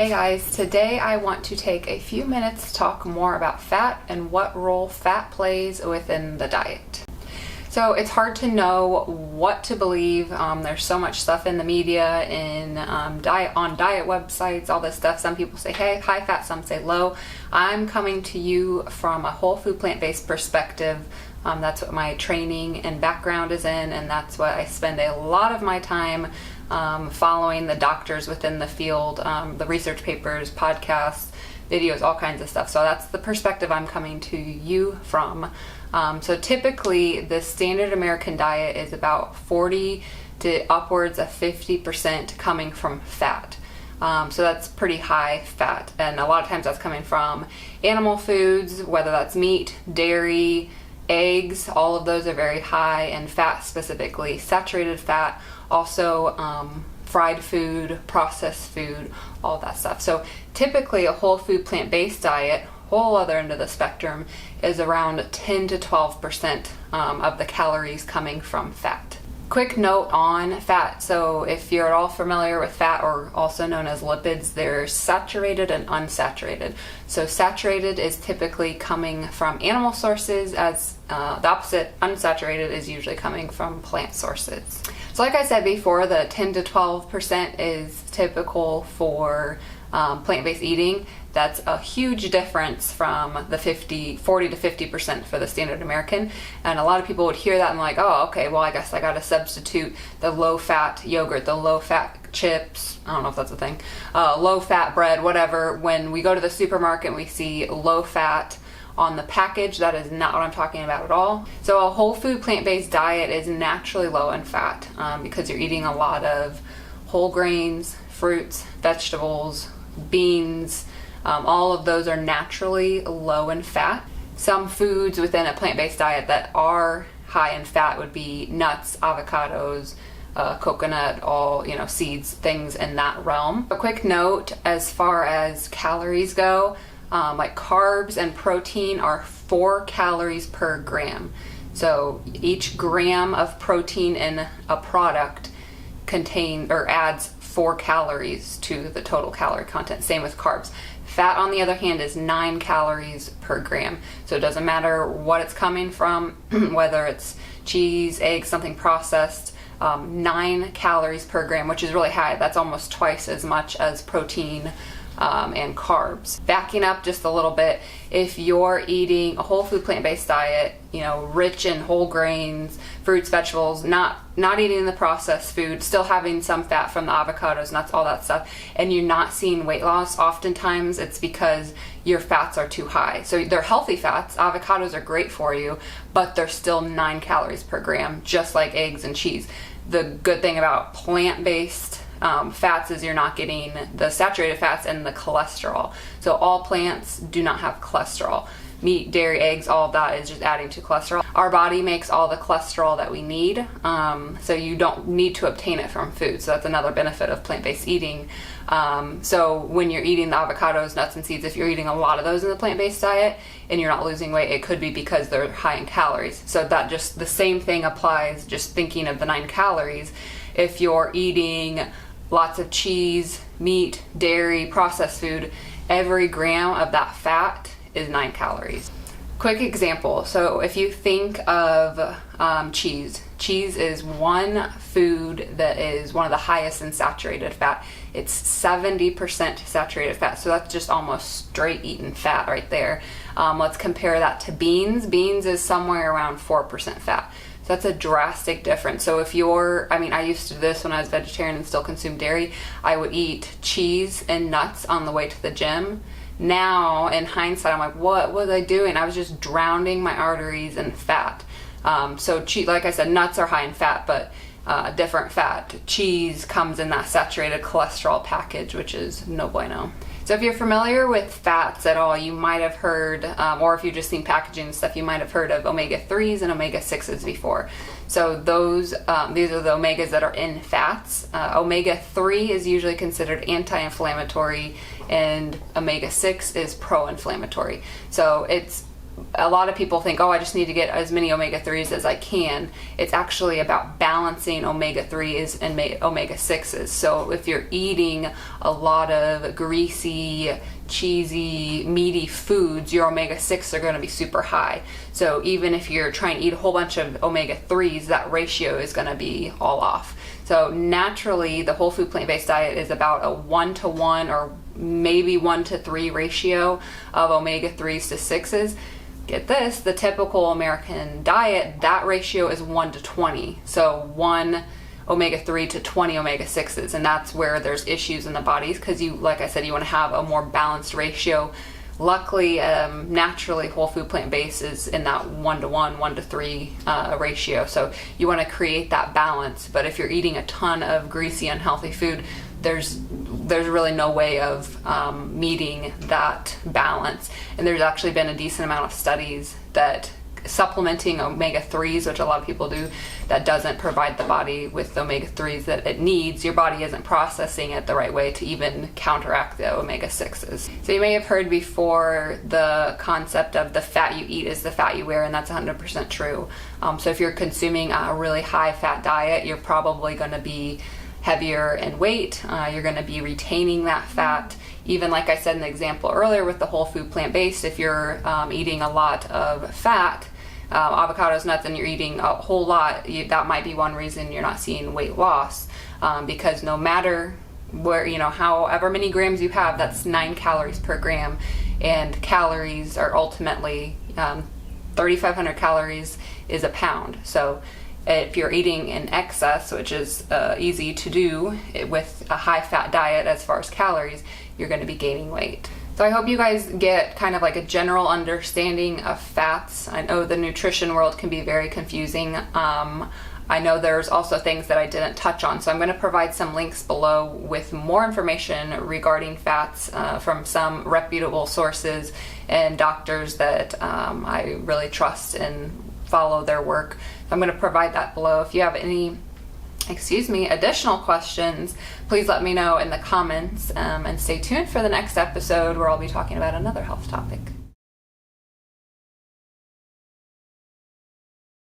Hey guys, today I want to take a few minutes to talk more about fat and what role fat plays within the diet. So it's hard to know what to believe. There's so much stuff in the media, on diet websites, all this stuff. Some people say, hey, high fat, some say low. I'm coming to you from a whole food plant-based perspective. That's what my training and background is in, and that's what I spend a lot of my time following the doctors within the field, the research papers, podcasts, videos, all kinds of stuff. So that's the perspective I'm coming to you from. So typically the standard American diet is about 40 to upwards of 50% coming from fat. So that's pretty high fat, and a lot of times that's coming from animal foods, whether that's meat, dairy, eggs. All of those are very high in fat, specifically saturated fat, also fried food, processed food, all that stuff. So typically a whole food plant-based diet, whole other end of the spectrum, is around 10 to 12% of the calories coming from fat. Quick note on fat. So if you're at all familiar with fat, or also known as lipids, there's saturated and unsaturated. So saturated is typically coming from animal sources, as the opposite, unsaturated, is usually coming from plant sources. So like I said before, the 10 to 12% is typical for plant-based eating. That's a huge difference from the 40 to 50% for the standard American. And a lot of people would hear that and like, oh, okay, well, I guess I got to substitute the low-fat yogurt, the low-fat chips, I don't know if that's a thing, low-fat bread, whatever. When we go to the supermarket and we see low-fat on the package, that is not what I'm talking about at all. So a whole food plant-based diet is naturally low in fat because you're eating a lot of whole grains, fruits, vegetables, beans. All of those are naturally low in fat. Some foods within a plant-based diet that are high in fat would be nuts, avocados, coconut, all, seeds, things in that realm. A quick note as far as calories go, like carbs and protein are 4 calories per gram. So each gram of protein in a product adds 4 calories to the total calorie content. Same with carbs. Fat, on the other hand, is 9 calories per gram. So it doesn't matter what it's coming from, whether it's cheese, eggs, something processed, 9 calories per gram, which is really high. That's almost twice as much as protein and carbs. Backing up just a little bit, if you're eating a whole food plant-based diet, rich in whole grains, fruits, vegetables, not eating the processed food, still having some fat from the avocados, nuts, all that stuff, and you're not seeing weight loss, oftentimes it's because your fats are too high. So they're healthy fats. Avocados are great for you, but they're still 9 calories per gram, just like eggs and cheese. The good thing about plant-based fats is you're not getting the saturated fats and the cholesterol. So all plants do not have cholesterol. Meat, dairy, eggs, all of that is just adding to cholesterol. Our body makes all the cholesterol that we need, so you don't need to obtain it from food. So that's another benefit of plant-based eating. So when you're eating the avocados, nuts, and seeds, if you're eating a lot of those in the plant-based diet and you're not losing weight, it could be because they're high in calories. So that just the same thing applies, just thinking of the 9 calories. If you're eating lots of cheese, meat, dairy, processed food, every gram of that fat is 9 calories. Quick example. So if you think of cheese is one food that is one of the highest in saturated fat. It's 70% saturated fat. So that's just almost straight eaten fat right there. Let's compare that to beans. Beans is somewhere around 4% fat. That's a drastic difference. So if I used to do this when I was vegetarian and still consumed dairy. I would eat cheese and nuts on the way to the gym. Now, in hindsight, I'm like, what was I doing? I was just drowning my arteries in fat. So like I said, nuts are high in fat, but different fat. Cheese comes in that saturated cholesterol package, which is no bueno. So if you're familiar with fats at all, you might have heard, or if you've just seen packaging and stuff, you might have heard of omega-3s and omega-6s before. So these are the omegas that are in fats. Omega-3 is usually considered anti-inflammatory, and omega-6 is pro-inflammatory. So it's a lot of people think, oh, I just need to get as many omega-3s as I can. It's actually about balancing omega-3s and omega-6s. So if you're eating a lot of greasy, cheesy, meaty foods, your omega-6 are going to be super high. So even if you're trying to eat a whole bunch of omega-3s, that ratio is going to be all off. So naturally, the whole food plant-based diet is about a 1-to-1 or maybe 1-to-3 ratio of omega-3s to 6s. Get this, the typical American diet, that ratio is 1-to-20. So 1 omega-3 to 20 omega-6s, and that's where there's issues in the bodies, because you, like I said, you want to have a more balanced ratio. Luckily, naturally, whole food plant-based is in that 1-to-1, 1-to-3 ratio. So you want to create that balance. But if you're eating a ton of greasy, unhealthy food, there's really no way of meeting that balance. And there's actually been a decent amount of studies that supplementing omega-3s, which a lot of people do, that doesn't provide the body with the omega-3s that it needs. Your body isn't processing it the right way to even counteract the omega-6s. So you may have heard before the concept of the fat you eat is the fat you wear, and that's 100% true. So if you're consuming a really high fat diet, you're probably going to be heavier in weight. You're going to be retaining that fat. Even like I said in the example earlier with the whole food plant-based, if you're eating a lot of fat, avocados, nuts, and you're eating a whole lot, that might be one reason you're not seeing weight loss, because no matter where, however many grams you have, that's 9 calories per gram, and calories are ultimately 3,500 calories is a pound. So if you're eating in excess, which is easy to do with a high fat diet as far as calories, you're going to be gaining weight. So I hope you guys get kind of like a general understanding of fats. I know the nutrition world can be very confusing. I know there's also things that I didn't touch on, so I'm going to provide some links below with more information regarding fats from some reputable sources and doctors that I really trust and follow their work. So I'm going to provide that below. If you have any additional questions, please let me know in the comments, and stay tuned for the next episode where I'll be talking about another health topic.